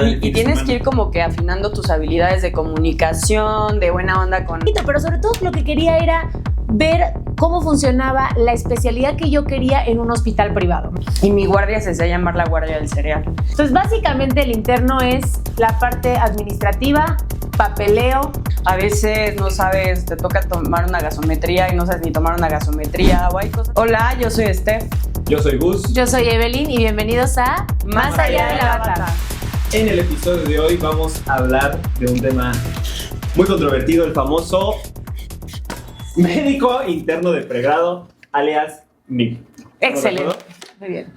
Y tienes que ir como que afinando tus habilidades de comunicación, de buena onda con... Pero sobre todo lo que quería era ver cómo funcionaba la especialidad que yo quería en un hospital privado. Y mi guardia se hacía llamar la guardia del cereal. Entonces, básicamente el interno es la parte administrativa, papeleo. A veces no sabes, te toca tomar una gasometría y no sabes ni tomar una gasometría o hay cosas. Hola, yo soy Steph. Yo soy Gus. Yo soy Evelyn y bienvenidos a Más allá de la bata. En el episodio de hoy vamos a hablar de un tema muy controvertido, el famoso médico interno de pregrado, alias MIP. Excelente. Muy bien.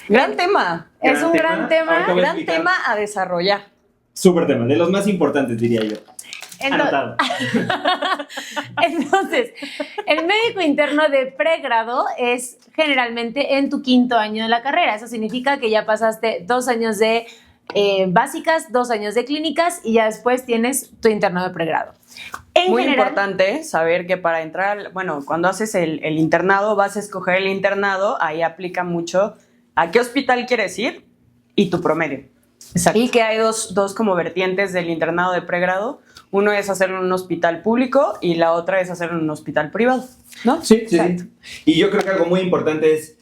Gran tema. Es un gran tema. Gran tema a desarrollar. Súper tema, de los más importantes diría yo. Anotado. Entonces, el médico interno de pregrado es generalmente en tu 5º año de la carrera. Eso significa que ya pasaste 2 años de básicas, 2 años de clínicas y ya después tienes tu interno de pregrado. Muy importante saber que para entrar, cuando haces el internado, vas a escoger el internado, ahí aplica mucho a qué hospital quieres ir y tu promedio. Exacto. Y que hay dos como vertientes del internado de pregrado. Uno es hacerlo en un hospital público y la otra es hacerlo en un hospital privado, ¿no? Sí. Y yo creo que algo muy importante es,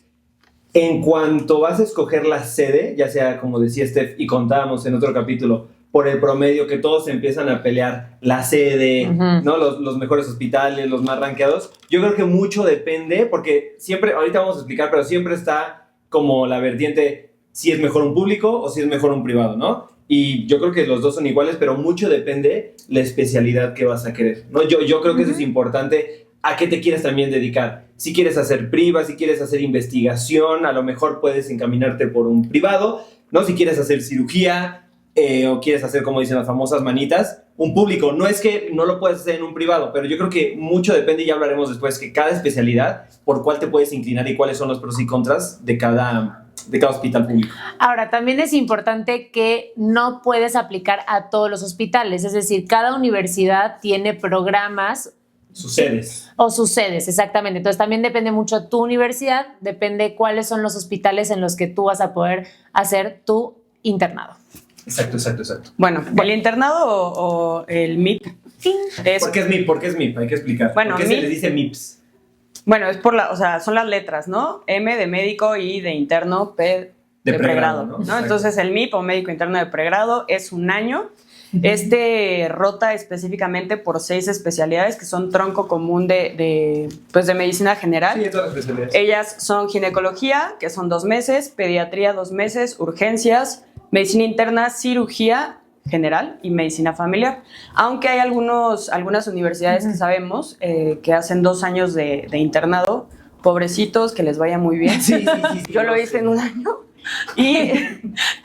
en cuanto vas a escoger la sede, ya sea como decía Steph y contábamos en otro capítulo, por el promedio que todos empiezan a pelear la sede, ¿no? Los mejores hospitales, los más rankeados. Yo creo que mucho depende, porque siempre, ahorita vamos a explicar, pero siempre está como la vertiente si es mejor un público o si es mejor un privado, ¿no? Y yo creo que los dos son iguales, pero mucho depende la especialidad que vas a querer, ¿no? Yo creo que eso es importante, a qué te quieres también dedicar. Si quieres hacer priva, si quieres hacer investigación, a lo mejor puedes encaminarte por un privado, ¿no? Si quieres hacer cirugía o quieres hacer, como dicen las famosas manitas, un público. No es que no lo puedas hacer en un privado, pero yo creo que mucho depende, y ya hablaremos después, que cada especialidad, por cuál te puedes inclinar y cuáles son los pros y contras de cada hospital público. Ahora, también es importante que no puedes aplicar a todos los hospitales, es decir, cada universidad tiene programas. Sus sedes. O sus sedes, exactamente. Entonces también depende mucho de tu universidad, depende cuáles son los hospitales en los que tú vas a poder hacer tu internado. Exacto. Bueno, el internado o el MIP. ¿Por qué es MIP? ¿Por qué es MIP? Hay que explicar. Bueno, ¿por qué se le dice MIPS? Bueno, es son las letras, ¿no? M de médico y de interno, P de pregrado, ¿no? Entonces el MIP o médico interno de pregrado es un año. Rota específicamente por 6 especialidades que son tronco común de medicina general. Sí, todas las especialidades. Ellas son ginecología, que son 2 meses, pediatría 2 meses, urgencias, medicina interna, cirugía general y medicina familiar. Aunque hay algunas universidades que sabemos que hacen 2 años de internado, pobrecitos, que les vaya muy bien. Sí, Yo lo hice en un año. Y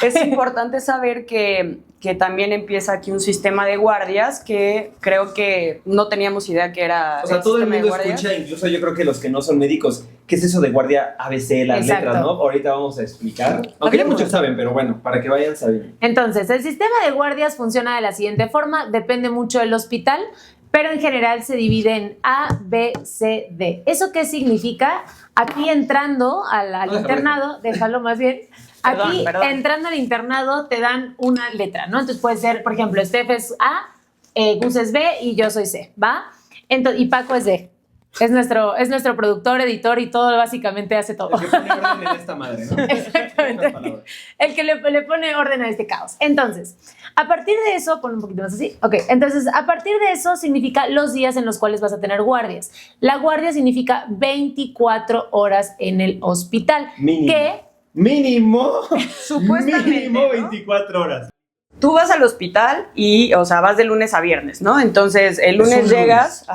es importante saber que también empieza aquí un sistema de guardias que creo que no teníamos idea que era. O sea, todo el mundo escucha, incluso yo creo que los que no son médicos, ¿qué es eso de guardia ABC, las letras, no? Ahorita vamos a explicar. Aunque ya muchos saben, pero bueno, para que vayan sabiendo. Entonces, el sistema de guardias funciona de la siguiente forma, depende mucho del hospital, pero en general se divide en A, B, C, D. ¿Eso qué significa? Aquí entrando al internado, déjalo más bien. Aquí, entrando al internado, te dan una letra, ¿no? Entonces puede ser, por ejemplo, Steph es A, Gus es B y yo soy C, ¿va? Entonces, y Paco es D. Es nuestro productor, editor y todo, básicamente hace todo. El que pone orden en esta madre, ¿no? Exactamente. El que le pone orden a este caos. Entonces, a partir de eso, pon un poquito más así. Ok, entonces, a partir de eso significa los días en los cuales vas a tener guardias. La guardia significa 24 horas en el hospital. Mínimo. Supuestamente. Mínimo 24 horas. Tú vas al hospital y, vas de lunes a viernes, ¿no? Entonces, el lunes llegas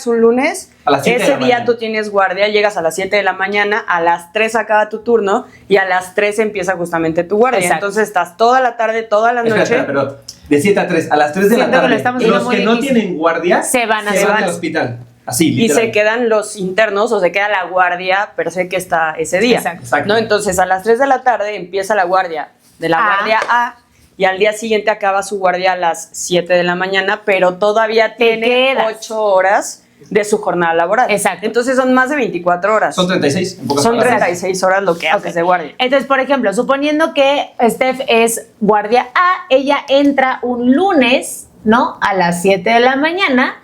un lunes, a las 7 de ese la día mañana. Tú tienes guardia, llegas a las 7 de la mañana, a las 3 acaba tu turno y a las 3 empieza justamente tu guardia. Exacto. Entonces, estás toda la tarde, toda la noche. Espera, pero de 7 a 3, a las 3 de la tarde, los que no tienen guardia se van al hospital. Así, literal. Y se quedan los internos o se queda la guardia per se que está ese día. Exacto. ¿No? Entonces, a las 3 de la tarde empieza la guardia de la guardia A y al día siguiente acaba su guardia a las 7 de la mañana, pero todavía tiene 8 horas de su jornada laboral. Exacto. Entonces son más de 24 horas. Son 36, en pocas Son palabras. 36 horas lo que haces de guardia. Entonces, por ejemplo, suponiendo que Steph es guardia A, ella entra un lunes, ¿no? A las 7 de la mañana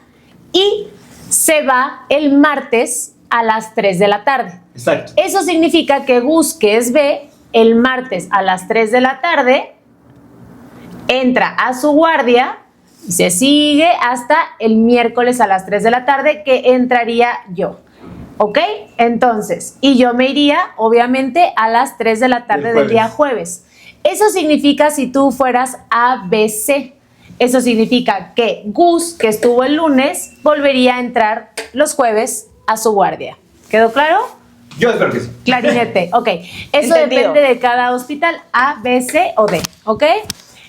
y se va el martes a las 3 de la tarde. Exacto. Eso significa que Gus, que es B, el martes a las 3 de la tarde, entra a su guardia y se sigue hasta el miércoles a las 3 de la tarde, que entraría yo. ¿Ok? Entonces, y yo me iría, obviamente, a las 3 de la tarde del día jueves. Eso significa si tú fueras ABC. Eso significa que Gus, que estuvo el lunes, volvería a entrar los jueves a su guardia. ¿Quedó claro? Yo espero que sí. Clarinete, ok. Eso Entendido. depende de cada hospital, A, B, C o D, ¿ok?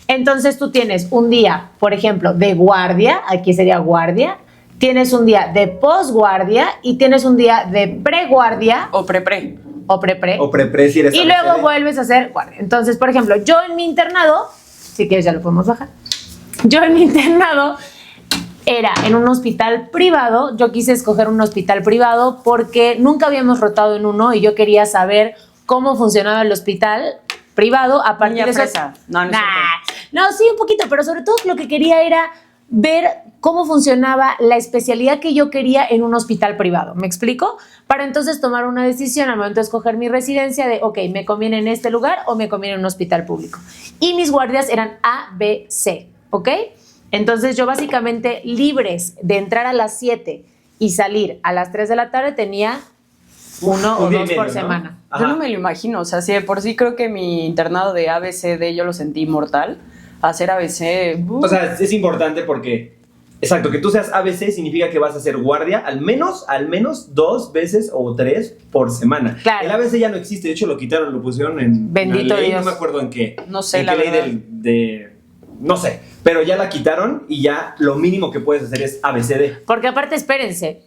Entonces tú tienes un día, por ejemplo, de guardia, aquí sería guardia, tienes un día de posguardia y tienes un día de preguardia O pre-pre. o pre-pre. O pre si eres Y ABCD. luego vuelves a hacer guardia. Entonces, por ejemplo, yo en mi internado, si quieres ya lo podemos bajar, yo en mi internado era en un hospital privado. Yo quise escoger un hospital privado porque nunca habíamos rotado en uno y yo quería saber cómo funcionaba el hospital privado a partir Niña de eso. fresa. No, no es No, sí, un poquito, pero sobre todo lo que quería era ver cómo funcionaba la especialidad que yo quería en un hospital privado. ¿Me explico? Para entonces tomar una decisión al momento de escoger mi residencia de, ok, ¿me conviene en este lugar o me conviene en un hospital público? Y mis guardias eran A, B, C, ¿ok? Entonces yo básicamente libres de entrar a las 7 y salir a las 3 de la tarde tenía uno o día y dos medio, por ¿no? semana. Ajá. Yo no me lo imagino. O sea, si de por sí creo que mi internado de ABCD yo lo sentí mortal. Hacer ABC. O sea, es importante porque, exacto, que tú seas ABC significa que vas a ser guardia al menos 2 veces o 3 por semana. Claro. El ABC ya no existe, de hecho lo quitaron, lo pusieron en Bendito una ley, Dios. no me acuerdo en qué. No sé, en la qué ley verdad. no sé, pero ya la quitaron y ya lo mínimo que puedes hacer es ABCD. Porque aparte, espérense,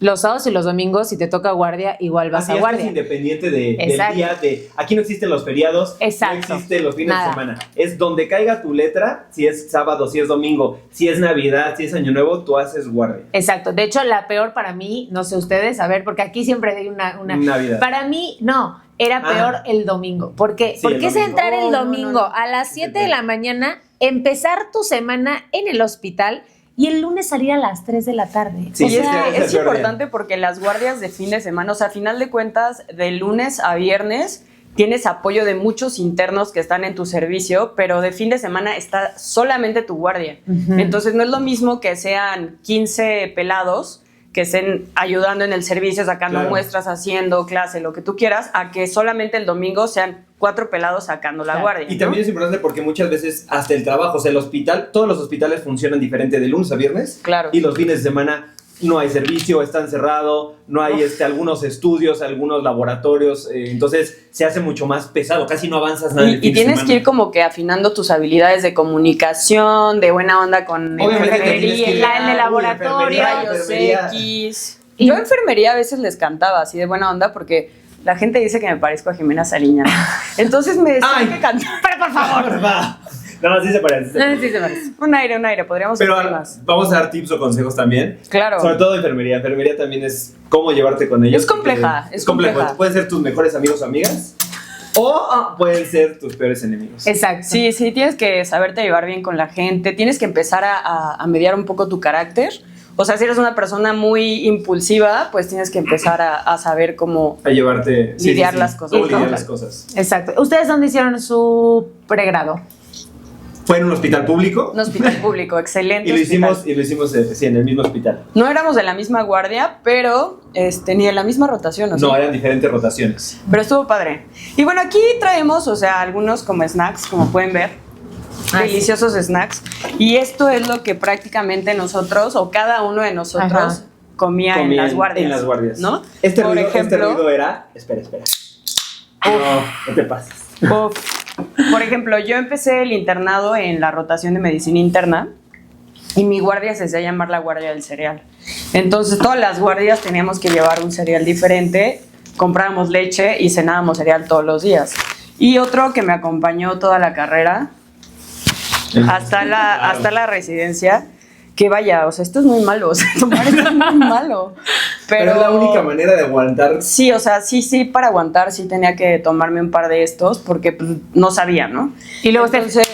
los sábados y los domingos, si te toca guardia, igual vas Así a es, guardia. es independiente del Exacto. día de... Aquí no existen los feriados, Exacto. no existen los fines Nada. de semana. Es donde caiga tu letra, si es sábado, si es domingo, si es Navidad, si es Año Nuevo, tú haces guardia. Exacto. De hecho, la peor para mí, no sé ustedes, a ver, porque aquí siempre hay una... Navidad. Para mí, no, era Ah. peor el domingo. ¿Por qué? Sí, Porque el es domingo. entrar el Oh, no, domingo no, no. a las 7 de la mañana, empezar tu semana en el hospital y el lunes salir a las 3 de la tarde. Sí, O Y es, sea, es que el es peor día. importante porque las guardias de fin de semana, o sea, a final de cuentas, de lunes a viernes, tienes apoyo de muchos internos que están en tu servicio, pero de fin de semana está solamente tu guardia. Ujú. Entonces no es lo mismo que sean 15 pelados que estén ayudando en el servicio, sacando Claro. muestras, haciendo clase, lo que tú quieras, a que solamente el domingo sean 4 pelados sacando la Claro. guardia. Y ¿no? también es importante porque muchas veces hasta el trabajo, o sea, el hospital, todos los hospitales funcionan diferente de lunes a viernes. Claro. Y los fines de semana no hay servicio, están cerrado, no hay algunos estudios, algunos laboratorios, entonces se hace mucho más pesado, casi no avanzas nada. Y tienes que ir como que afinando tus habilidades de comunicación, de buena onda con Obviamente tienes que ir la en el laboratorio, rayos enfermería. X. Y- Yo enfermería a veces les cantaba así de buena onda porque la gente dice que me parezco a Jimena Sariñana. Entonces me decían Ay. que cantar. Pero por favor. No, sí se parece. Sí, se parece. Un aire, podríamos Pero hacer más. vamos a dar tips o consejos también. Claro. Sobre todo de enfermería. Enfermería también es cómo llevarte con ellos. Es compleja, porque es complejo. compleja. Pueden ser tus mejores amigos o amigas o pueden ser tus peores enemigos. Exacto. Sí, tienes que saberte llevar bien con la gente, tienes que empezar a mediar un poco tu carácter. O sea, si eres una persona muy impulsiva, pues tienes que empezar a saber cómo... A llevarte... Lidiar las cosas, Cómo lidiar ¿no? las cosas. Exacto. ¿Ustedes dónde hicieron su pregrado? Fue en un hospital público. Un hospital público, excelente Y lo hospital. hicimos sí, en el mismo hospital. No éramos de la misma guardia, pero ni de la misma rotación, ¿o sí? No, eran diferentes rotaciones. Pero estuvo padre. Y bueno, aquí traemos, o sea, algunos como snacks, como pueden ver. Ah, Deliciosos snacks. Y esto es lo que prácticamente nosotros, o cada uno de nosotros, Ajá. comía en las guardias. En las guardias. ¿No? Este Por ruido ejemplo, era... Espera. No te pases. Por ejemplo, yo empecé el internado en la rotación de medicina interna y mi guardia se hacía llamar la guardia del cereal. Entonces, todas las guardias teníamos que llevar un cereal diferente, comprábamos leche y cenábamos cereal todos los días. Y otro que me acompañó toda la carrera, hasta la residencia, que vaya, o sea, esto es muy malo, o sea, tomar esto es muy malo. Pero es la única manera de aguantar. Sí, o sea, sí, para aguantar sí tenía que tomarme un par de estos porque pues, no sabía, ¿no? Y luego entonces...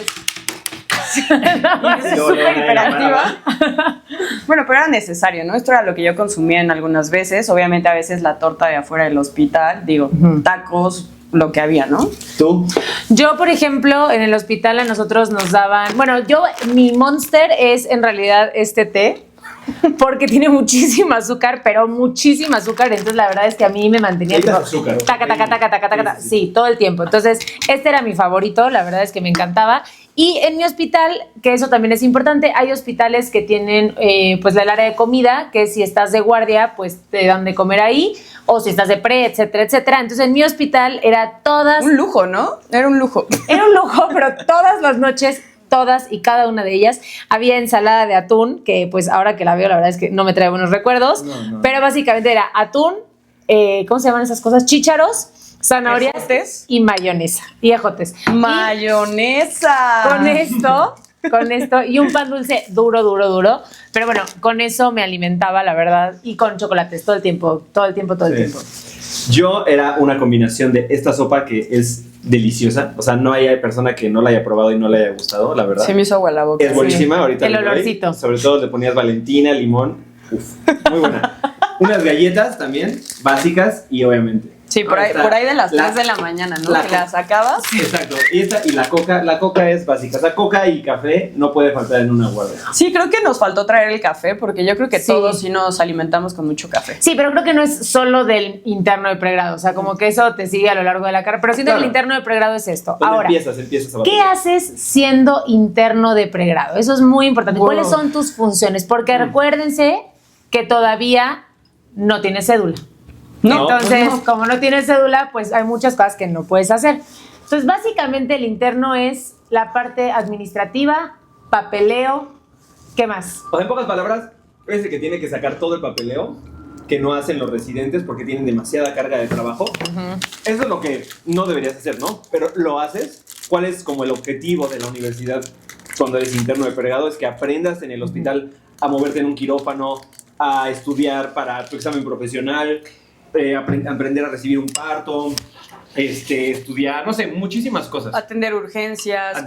súper hiperactiva. Bueno, pero era necesario, ¿no? Esto era lo que yo consumía en algunas veces. Obviamente a veces la torta de afuera del hospital, digo, tacos, lo que había, ¿no? ¿Tú? Yo, por ejemplo, en el hospital a nosotros nos daban... Bueno, mi Monster es en realidad este té, porque tiene muchísimo azúcar, pero muchísima azúcar. Entonces, la verdad es que a mí me mantenía... azúcar. Taca. Sí, todo el tiempo. Entonces, este era mi favorito. La verdad es que me encantaba. Y en mi hospital, que eso también es importante, hay hospitales que tienen pues el área de comida, que si estás de guardia, pues te dan de comer ahí, o si estás de pre, etcétera, etcétera. Entonces, en mi hospital era todas... Un lujo, ¿no? Era un lujo. Era un lujo, pero todas las noches, todas y cada una de ellas, había ensalada de atún, que pues ahora que la veo, la verdad es que no me trae buenos recuerdos, pero básicamente era atún, ¿cómo se llaman esas cosas? Chícharos, zanahorias Ejotes. y mayonesa. Y ejotes. ¡Mayonesa! Con esto, y un pan dulce duro. Pero bueno, con eso me alimentaba, la verdad, y con chocolates todo el tiempo. Yo era una combinación de esta sopa que es deliciosa. O sea, no hay persona que no la haya probado y no le haya gustado, la verdad. Se me hizo agua la boca. Es buenísima, ahorita. El olorcito. Sobre todo le ponías Valentina, limón. Uf, muy buena. Unas galletas también, básicas y obviamente. Sí, por ahí de las 3 de la mañana, ¿no? Que las acabas. Exacto. Y la coca es básica. O sea, coca y café no puede faltar en una guardia. Sí, creo que nos faltó traer el café, porque yo creo que todos sí nos alimentamos con mucho café. Sí, pero creo que no es solo del interno de pregrado. O sea, como que eso te sigue a lo largo de la carrera. Pero siento que el interno de pregrado es esto. Ahora, empiezas a ¿qué haces siendo interno de pregrado? Eso es muy importante. Wow. ¿Cuáles son tus funciones? Porque recuérdense que todavía no tienes cédula. No, Entonces, pues no. como no tienes cédula, pues hay muchas cosas que no puedes hacer. Entonces, básicamente el interno es la parte administrativa, papeleo, ¿qué más? O sea, en pocas palabras, es el que tiene que sacar todo el papeleo que no hacen los residentes porque tienen demasiada carga de trabajo. Eso es lo que no deberías hacer, ¿no? Pero lo haces. ¿Cuál es como el objetivo de la universidad cuando eres interno de pregrado? Es que aprendas en el hospital a moverte en un quirófano, a estudiar para tu examen profesional, aprender a recibir un parto, estudiar, no sé, muchísimas cosas. Atender urgencias,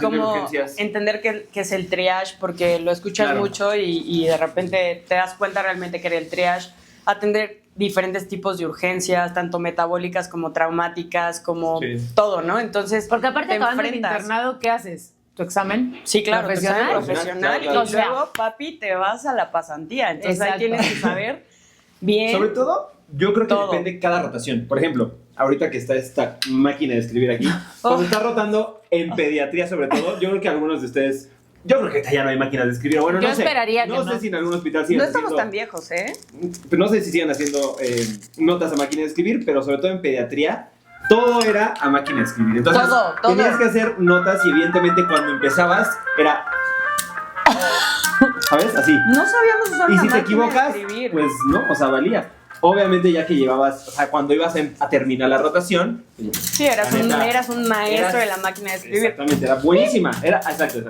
entender qué es el triage, porque lo escuchas mucho y de repente te das cuenta realmente que era el triage. Atender diferentes tipos de urgencias, tanto metabólicas como traumáticas, como todo, ¿no? Entonces, porque aparte acabando el internado, ¿qué haces? ¿Tu examen? Sí, claro, profesional. Profesional. Claro. Y luego, papi, te vas a la pasantía. Entonces ahí tienes que saber bien. Sobre todo, yo creo que todo. depende de cada rotación. Por ejemplo, ahorita que está esta máquina de escribir aquí, cuando está rotando en pediatría sobre todo, yo creo que algunos de ustedes... Yo creo que ya no hay máquinas de escribir. Bueno, yo no sé. esperaría que no sé si en algún hospital sigan No estamos haciendo, tan viejos, ¿eh? no sé si sigan haciendo notas a máquina de escribir, pero sobre todo en pediatría, todo era a máquina de escribir. Entonces, Todo. tenías que hacer notas y evidentemente cuando empezabas era... ¿Sabes? Así. No sabíamos usar Y una si te máquina equivocas, de escribir. pues no, o sea, valía. Obviamente ya que llevabas, o sea, cuando ibas a terminar la rotación... Sí, eras un maestro de la máquina de escribir. Exactamente, era buenísima. Exacto.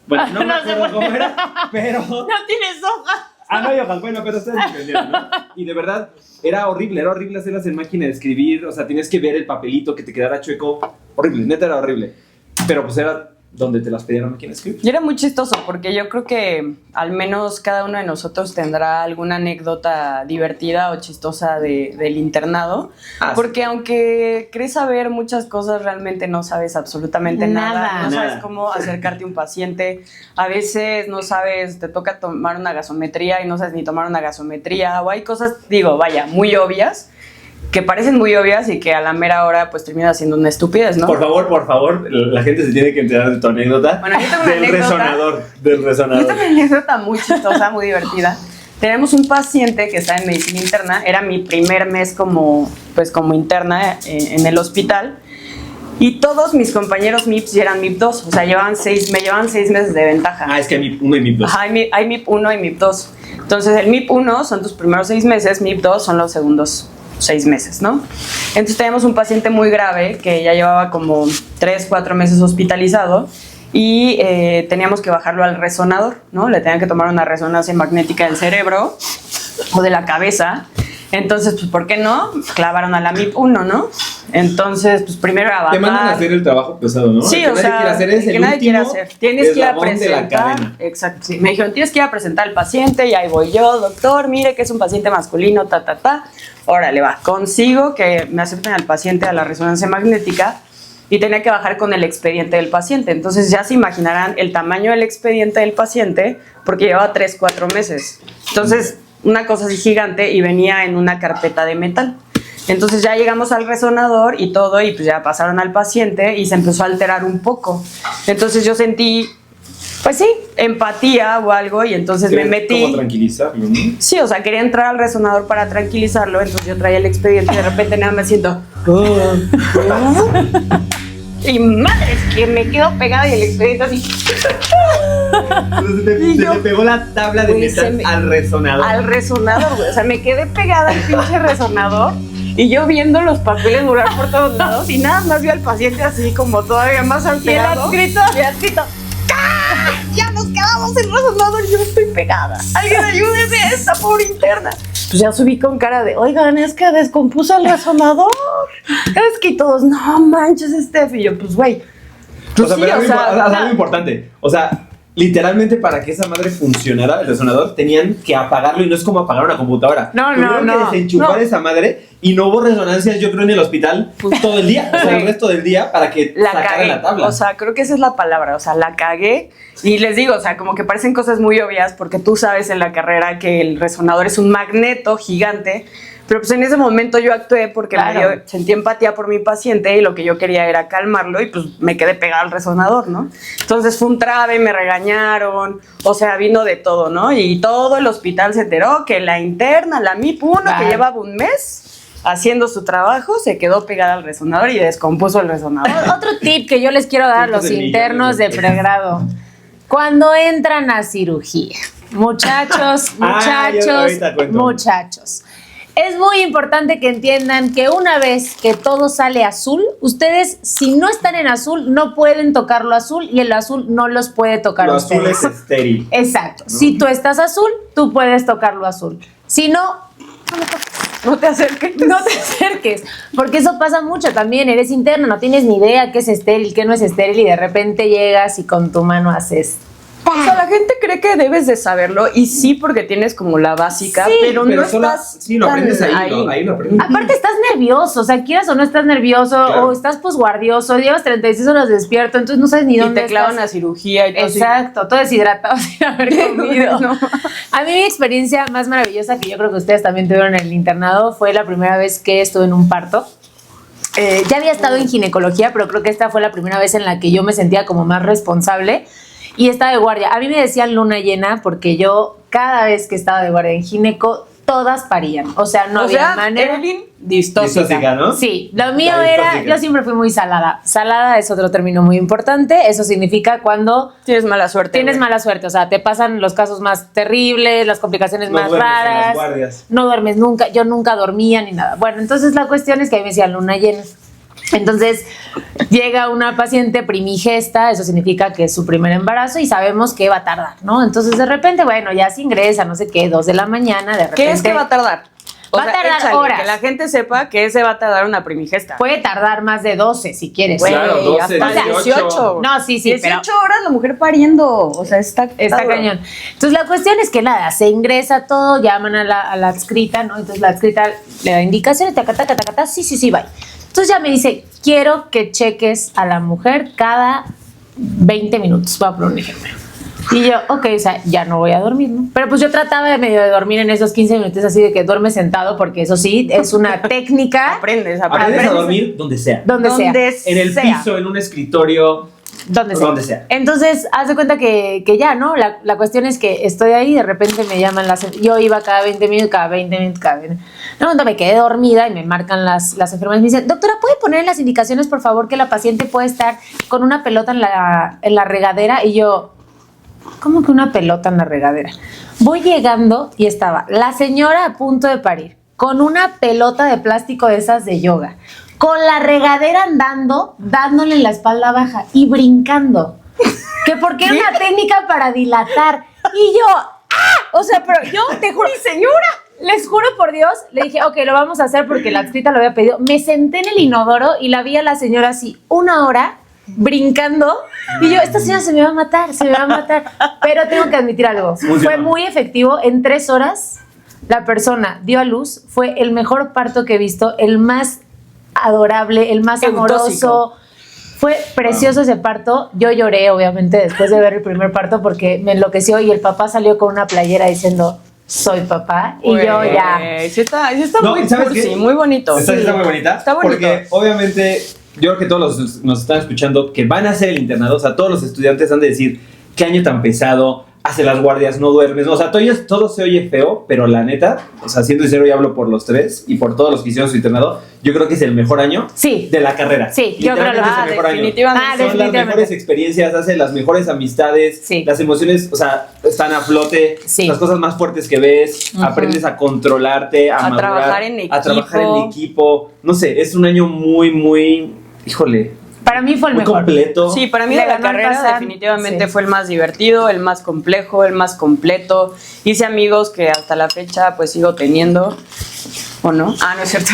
Bueno, no me acuerdo cómo era, pero... No tienes hoja. No hay hojas, bueno, pero ustedes entendieron, ¿no? Y de verdad, era horrible hacerlas en máquina de escribir, o sea, tenías que ver el papelito que te quedara chueco. Horrible, neta era horrible. Pero pues era donde te las pedían a máquina de escribir. Y era muy chistoso porque yo creo que al menos cada uno de nosotros tendrá alguna anécdota divertida o chistosa del internado. Porque aunque crees saber muchas cosas, realmente no sabes absolutamente nada. No sabes cómo acercarte a un paciente. A veces no sabes, te toca tomar una gasometría y no sabes ni tomar una gasometría. O hay cosas, muy obvias, que parecen muy obvias y que a la mera hora pues termina siendo una estupidez, ¿no? Por favor, la gente se tiene que enterar de tu anécdota. Bueno, yo tengo una anécdota. Del resonador. Yo tengo una anécdota muy chistosa, muy divertida. Tenemos un paciente que está en medicina interna, era mi primer mes como interna en el hospital, y todos mis compañeros MIPS ya eran MIP 2, o sea, me llevaban 6 meses de ventaja. Es que hay MIP 1 y MIP 2. Ajá, hay MIP 1 y MIP 2. Entonces, el MIP 1 son tus primeros 6 meses, MIP 2 son los segundos 6 meses, ¿no? Entonces teníamos un paciente muy grave que ya llevaba como 3-4 meses hospitalizado y teníamos que bajarlo al resonador, ¿no? Le tenían que tomar una resonancia magnética del cerebro o de la cabeza. Entonces, pues, ¿por qué no? Clavaron a la MIP-1, ¿no? Entonces, pues, primero a bajar. Te mandan a hacer el trabajo pesado, ¿no? Sí, o sea, que nadie quiere hacer. Tienes que ir a presentar. Exacto, sí. Me dijeron, tienes que ir a presentar al paciente, y ahí voy yo, doctor, mire que es un paciente masculino, Órale, va. Consigo que me acepten al paciente a la resonancia magnética y tenía que bajar con el expediente del paciente. Entonces, ya se imaginarán el tamaño del expediente del paciente, porque llevaba 3-4 meses. Entonces, una cosa así gigante, y venía en una carpeta de metal. Entonces ya llegamos al resonador y todo, y pues ya pasaron al paciente y se empezó a alterar un poco. Entonces yo sentí, pues sí, empatía o algo, y entonces me metí. ¿Cómo tranquilizarlo, no? Sí, o sea, quería entrar al resonador para tranquilizarlo, entonces yo traía el expediente y de repente nada me siento. Y madre, es que me quedo pegada y el expediente así. Se te pegó la tabla de metal al resonador. Al resonador, güey. O sea, me quedé pegada al pinche resonador y yo viendo los papeles volar por todos lados y nada más vi al paciente así como todavía más alterado. Y el adscrito. ¡Ah! Ya nos quedamos en resonador y yo estoy pegada. Alguien ayúdeme a esta pobre interna. Pues ya subí con cara de, oigan, es que descompuso el resonador. Es que todos, no manches, Steph. Y yo, pues, güey. Pues o sea, sí, algo importante. O sea, literalmente para que esa madre funcionara, el resonador, tenían que apagarlo, y no es como apagar una computadora. Tuvieron que desenchufar esa madre, y no hubo resonancias, yo creo, en el hospital todo el día. O sea, el resto del día, para que sacaran la tabla. O sea, creo que esa es la palabra. O sea, la cagué. Y les digo, o sea, como que parecen cosas muy obvias, porque tú sabes en la carrera que el resonador es un magneto gigante. Pero pues en ese momento yo actué porque sentí empatía por mi paciente, y lo que yo quería era calmarlo, y pues me quedé pegada al resonador, ¿no? Entonces fue un trave, me regañaron, o sea, vino de todo, ¿no? Y todo el hospital se enteró que la interna, la MIP-1, que llevaba un mes haciendo su trabajo, se quedó pegada al resonador y descompuso el resonador. Otro tip que yo les quiero dar a los internos de pregrado. Cuando entran a cirugía, muchachos, es muy importante que entiendan que una vez que todo sale azul, ustedes, si no están en azul, no pueden tocar lo azul, y el azul no los puede tocar a ustedes. Lo azul es estéril. Exacto. ¿No? Si tú estás azul, tú puedes tocar lo azul. Si no, no te acerques. No te acerques, porque eso pasa mucho también. Eres interno, no tienes ni idea qué es estéril, qué no es estéril, y de repente llegas y con tu mano haces. O sea, la gente cree que debes de saberlo, y sí, porque tienes como la básica, sí, pero no estás. Sí, lo aprendes ahí lo aprendes. Aparte, estás nervioso, o sea, quieras o no estás nervioso, o estás posguardioso, llevas 36 horas despierto, entonces no sabes ni dónde te clavan a cirugía y todo. Exacto, todo deshidratado sin haber comido. No. A mí mi experiencia más maravillosa, que yo creo que ustedes también tuvieron en el internado, fue la primera vez que estuve en un parto. Ya había estado en ginecología, pero creo que esta fue la primera vez en la que yo me sentía como más responsable. Y estaba de guardia. A mí me decían luna llena porque yo, cada vez que estaba de guardia en gineco, todas parían. O sea, no había manera. Evelyn, distóxica, ¿no? Sí, lo mío era, yo siempre fui muy salada. Salada es otro término muy importante. Eso significa cuando tienes mala suerte. Tienes mala suerte. O sea, te pasan los casos más terribles, las complicaciones más raras. No duermes nunca. Yo nunca dormía ni nada. Bueno, entonces la cuestión es que a mí me decían luna llena. Entonces llega una paciente primigesta, eso significa que es su primer embarazo, y sabemos que va a tardar, ¿no? Entonces de repente, bueno, ya se ingresa, no sé qué, 2 de la mañana, de repente. ¿Qué es que va a tardar? Va a tardar horas. Que la gente sepa que se va a tardar una primigesta. Puede tardar más de 12 si quieres. Claro, 12, hasta 18. No, sí, 18 horas la mujer pariendo. O sea, está cañón. Entonces la cuestión es que nada, se ingresa todo, llaman a la adscrita, ¿no? Entonces la adscrita le da indicaciones, tacata, sí, bye. Entonces ya me dice, quiero que cheques a la mujer cada 20 minutos. Voy a poner un ejemplo. Y yo, ok, o sea, ya no voy a dormir, ¿no? Pero pues yo trataba de medio de dormir en esos 15 minutos, así de que duermes sentado, porque eso sí, es una técnica. Aprendes a dormir donde sea. Donde sea. En el piso, en un escritorio. Donde sea. Entonces, haz de cuenta que ya, ¿no? La cuestión es que estoy ahí, de repente me llaman yo iba cada 20 minutos. No, cuando me quedé dormida y me marcan las enfermeras, me dicen, doctora, ¿puede poner en las indicaciones, por favor, que la paciente puede estar con una pelota en la regadera? Y yo, ¿cómo que una pelota en la regadera? Voy llegando y estaba la señora a punto de parir, con una pelota de plástico de esas de yoga, con la regadera andando, dándole la espalda baja y brincando. que porque era una técnica para dilatar. Y yo, o sea, pero yo te juro, señora, les juro por Dios, le dije, ok, lo vamos a hacer porque la adscrita lo había pedido. Me senté en el inodoro y la vi a la señora así 1 hora brincando y yo, esta señora se me va a matar, pero tengo que admitir algo, fue muy efectivo. En 3 horas la persona dio a luz, fue el mejor parto que he visto, el más adorable, el más amoroso. Fue precioso ese parto. Yo lloré, obviamente, después de ver el primer parto porque me enloqueció y el papá salió con una playera diciendo, soy papá. Y yo ya. Sí está muy cursi, muy bonito. Está muy bonita. Está bonito. Porque obviamente yo creo que todos nos están escuchando que van a hacer el internado. O sea, todos los estudiantes han de decir, qué año tan pesado, hace las guardias, no duermes. O sea, todo se oye feo, pero la neta, o sea, siendo sincero, yo hablo por los 3 y por todos los que hicieron su internado, yo creo que es el mejor año de la carrera. Sí, yo creo que es el mejor definitivamente. año. Son las mejores experiencias, hacen las mejores amistades, las emociones, o sea, están a flote, las cosas más fuertes que ves, aprendes a controlarte, a madurar, trabajar en equipo. a trabajar en equipo. No sé, es un año muy, híjole. Para mí fue el muy mejor. Completo. Sí, para mí de la carrera definitivamente fue el más divertido, el más complejo, el más completo. Hice amigos que hasta la fecha pues sigo teniendo, ¿o no? Ah, no es cierto.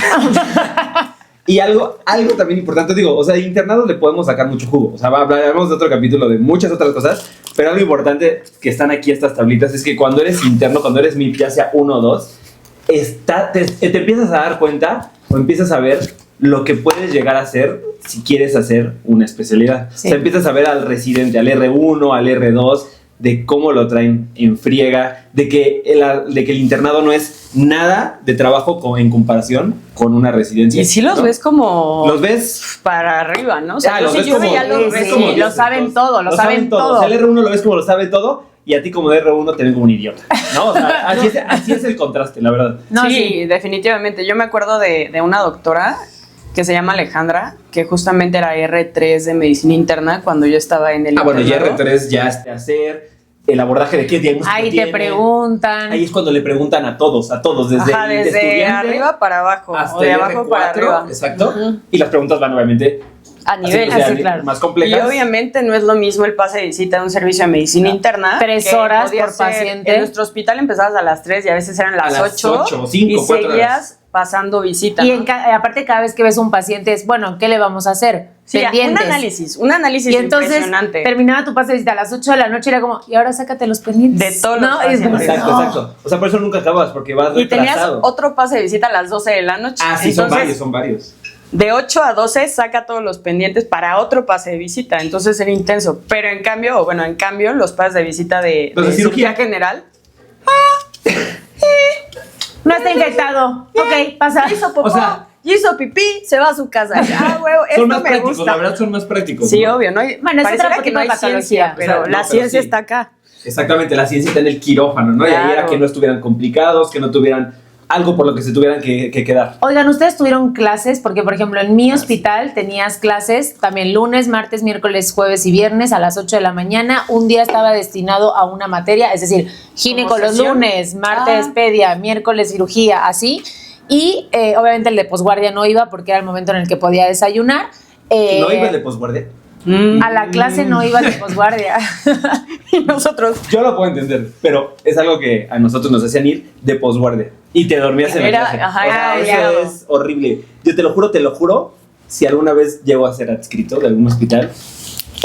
Y algo también importante, digo, o sea, de internados le podemos sacar mucho jugo. O sea, hablaremos de otro capítulo de muchas otras cosas, pero algo importante que están aquí estas tablitas es que cuando eres interno, cuando eres MIP, ya sea 1 o 2, te empiezas a dar cuenta o empiezas a ver lo que puedes llegar a hacer si quieres hacer una especialidad. Sí. O sea, empiezas a ver al residente, al R1, al R2, de cómo lo traen en friega, de que el internado no es nada de trabajo en comparación con una residencia. Y sí los ves como... Los ves... para arriba, ¿no? O sea, los ves yo como, ya los ves como... Lo saben todo, lo saben todo. O sea, el R1 lo ves como lo sabe todo y a ti como de R1 te ven como un idiota, ¿no? O sea, así es el contraste, la verdad. No, sí, definitivamente. Yo me acuerdo de una doctora que se llama Alejandra, que justamente era R3 de medicina interna cuando yo estaba en el internado. Bueno, y R3 ya es de hacer el abordaje de qué diagnóstico ahí tiene. Te preguntan. Ahí es cuando le preguntan a todos, desde arriba para abajo, hasta o de abajo R4, para arriba. Exacto. Y las preguntas van obviamente a nivel claro. más complejas. Y obviamente no es lo mismo el pase de visita de un servicio de medicina interna. 3 horas por paciente. En nuestro hospital empezabas a las 3 y a veces eran las 8. 5, y 4 seguías horas. pasando visita. Y ¿no? Aparte cada vez que ves un paciente es, bueno, ¿qué le vamos a hacer? Sí, pendientes. un análisis y entonces, impresionante. Terminaba tu pase de visita a las 8 de la noche y era como, y ahora sácate los pendientes. De todos los pacientes. Exacto. O sea, por eso nunca acabas, porque vas retrasado. Y tenías otro pase de visita a las 12 de la noche. Ah, sí, entonces, son varios. De 8 a 12 saca todos los pendientes para otro pase de visita. Entonces era intenso. Pero en cambio, los pases de visita de cirugía general... No está infectado. Ok, pasa. Hizo popó, hizo pipí, se va a su casa. Huevo, esto son más me prácticos, gusta. La verdad son más prácticos. Sí, ¿no? obvio, ¿no? Bueno, es otra que no hay ciencia, pero la ciencia está acá. Exactamente, la ciencia está en el quirófano, ¿no? Claro. Y ahí era que no estuvieran complicados, que no tuvieran algo por lo que se tuvieran que quedar. Oigan, ¿ustedes tuvieron clases? Porque, por ejemplo, en mi hospital tenías clases también lunes, martes, miércoles, jueves y viernes a las 8 de la mañana. Un día estaba destinado a una materia, es decir, gineco los lunes, martes pedia, miércoles cirugía, así. Y obviamente el de posguardia no iba porque era el momento en el que podía desayunar. ¿No iba el de posguardia? A la clase no iba de posguardia. Y nosotros... Yo lo puedo entender, pero es algo que a nosotros nos hacían ir de posguardia. Y te dormías en la clase. Ajá, eso es horrible. Yo te lo juro, si alguna vez llego a ser adscrito de algún hospital,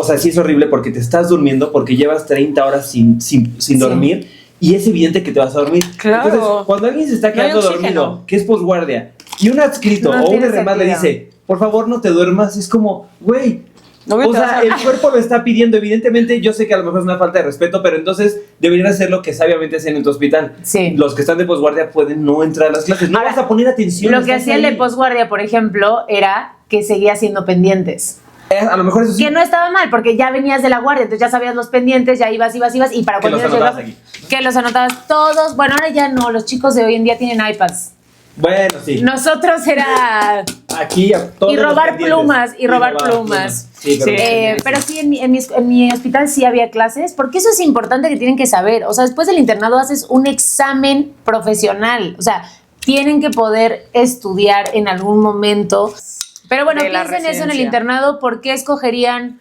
o sea, sí es horrible porque te estás durmiendo, porque llevas 30 horas sin dormir, y es evidente que te vas a dormir. Claro. Entonces, cuando alguien se está quedando dormido, que es posguardia, y un adscrito o un R+ le dice, por favor no te duermas, es como, güey, o sea, el cuerpo lo está pidiendo. Evidentemente, yo sé que a lo mejor es una falta de respeto, pero entonces deberían hacer lo que sabiamente hacen en tu hospital. Sí. Los que están de posguardia pueden no entrar a las clases. No vas a poner atención. Lo que hacía el de posguardia, por ejemplo, era que seguía haciendo pendientes. A lo mejor eso sí. Que no estaba mal, porque ya venías de la guardia, entonces ya sabías los pendientes, ya ibas, y para cuando llegabas aquí. Que los anotabas todos. Bueno, ahora ya no, los chicos de hoy en día tienen iPads. Bueno, sí. Nosotros era... Aquí a todos y robar plumas, Sí, pero sí, en mi hospital sí había clases, porque eso es importante que tienen que saber. O sea, después del internado haces un examen profesional. O sea, tienen que poder estudiar en algún momento. Pero bueno, piensen eso en el internado. ¿Por qué escogerían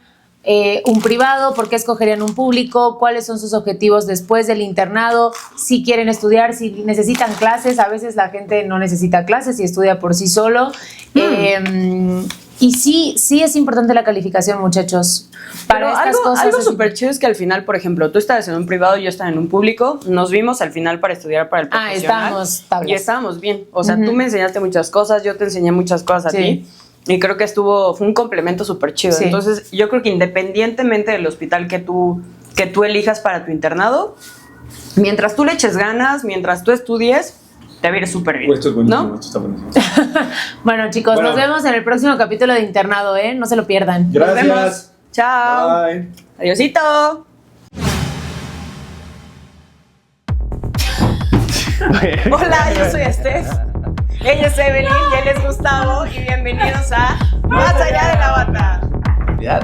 un privado? ¿Por qué escogerían un público? ¿Cuáles son sus objetivos después del internado? Si quieren estudiar, si necesitan clases. A veces la gente no necesita clases y estudia por sí solo. Y sí es importante la calificación, muchachos. Para estas cosas. Algo súper chido es que al final, por ejemplo, tú estabas en un privado, yo estaba en un público. Nos vimos al final para estudiar para el profesional. Estábamos tablas. Y estábamos bien. O sea, tú me enseñaste muchas cosas, yo te enseñé muchas cosas a ti. Y creo que fue un complemento súper chido. Sí. Entonces, yo creo que independientemente del hospital que tú elijas para tu internado, mientras tú le eches ganas, mientras tú estudies, te va a ir súper bien. Esto es buenísimo, ¿no? esto está buenísimo. Bueno, chicos, nos vemos en el próximo capítulo de internado, ¿eh? No se lo pierdan. Gracias. Nos vemos. Chao. Bye. Adiósito. Hola, yo soy Steph. Ella es Evelyn y él es Gustavo. Y bienvenidos a Más Allá de la Bata.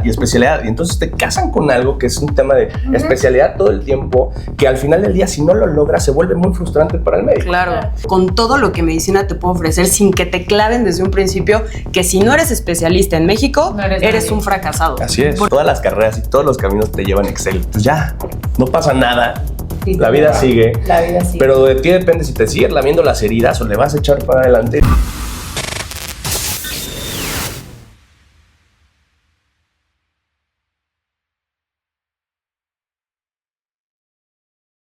Y especialidad, y entonces te casan con algo que es un tema de especialidad todo el tiempo, que al final del día si no lo logras se vuelve muy frustrante para el médico. Claro, con todo lo que medicina te puede ofrecer sin que te claven desde un principio que si no eres especialista en México, No eres eres nadie. un fracasado. Así es. Todas las carreras y todos los caminos te llevan a Excel. Pues ya, no pasa nada. La vida sigue. La vida sigue. Pero de ti depende si te sigues lamiendo las heridas o le vas a echar para adelante.